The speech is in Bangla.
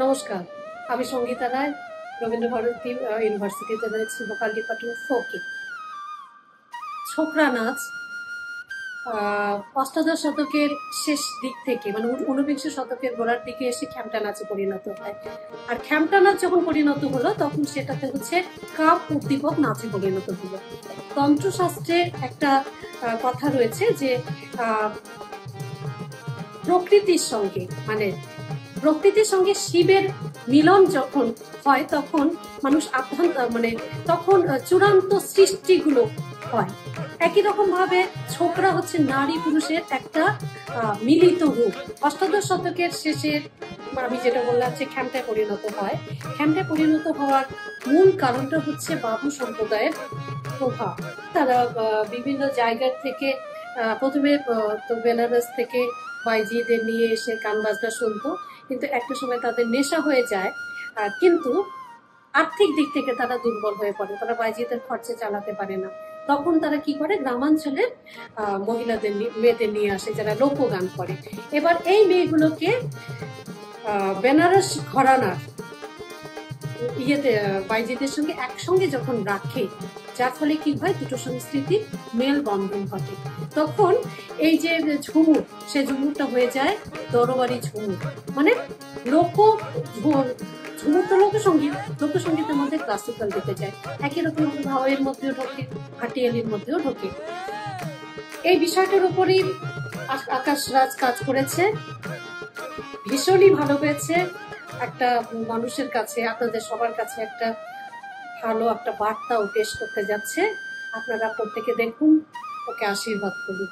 নমস্কার, আমি সঙ্গীতা রায়, রবীন্দ্র ভারতী ইউনিভার্সিটিতে রয়েছি ভোকাল ডিপার্টমেন্ট ফোকে। ছোকরা নাচ অষ্টাদশ শতকের শেষ দিক থেকে মানে ঊনবিংশ শতকের গোড়ার দিকে এসে খ্যামটা নাচে পরিণত হয়। আর খ্যামটা নাচ যখন পরিণত হলো তখন সেটাতে হচ্ছে কাপ উদ্দীপক নাচে পরিণত হলো। তন্ত্রশাস্ত্রে একটা কথা রয়েছে যে প্রকৃতির সঙ্গে প্রকৃতির সঙ্গে শিবের মিলন যখন হয় তখন মানুষ তখন চূড়ান্ত সৃষ্টিগুলো হয়। একই রকম ভাবে ছোকরা হচ্ছে নারী পুরুষের একটা মিলিত রূপ। অষ্টাদশ শতকের শেষের আমি যেটা বললাম যে খ্যামটায় পরিণত হয়। খ্যামটায় পরিণত হওয়ার মূল কারণটা হচ্ছে বাবু সম্প্রদায়ের প্রভাব। তারা বিভিন্ন জায়গার থেকে প্রথমে তো বেনারস থেকে বাইজিদের নিয়ে এসে গান বাজনা শুনতো, কিন্তু একটা সময় তাদের নেশা হয়ে যায়। কিন্তু আর্থিক দিক থেকে তারা দুর্বল হয়ে পড়ে, তারা বাইজিদের খরচে চালাতে পারে না। তখন তারা কি করে, গ্রামাঞ্চলের মহিলাদের মেয়েদের নিয়ে আসে যারা লোকগান করে। এবার এই মেয়েগুলোকে বেনারস ঘরানার বাইজিদের সঙ্গে একসঙ্গে যখন রাখে, যার ফলে কি হয়, দুটো সংস্কৃতির মেল বন্ধন ঘটে। তখন এই যে ঝুমুর, সে ঝুমুরটা হয়ে যায় দরবারি ঝুমুর, মানে ঝুমুর তো লোকসঙ্গীতের মধ্যে ক্লাসিক্যাল দিতে যায়। একই রকম ভাওয়ের মধ্যেও ঢোকে, ভাটিয়ালির মধ্যেও ঢোকে। এই বিষয়টার উপরই আকাশ রাজ কাজ করেছে, ভীষণই ভালো হয়েছে। একটা মানুষের কাছে, আপনাদের সবার কাছে একটা ভালো একটা বার্তা ও পেশ করতে যাচ্ছে। আপনারা প্রত্যেকে দেখুন, ওকে আশীর্বাদ করুন।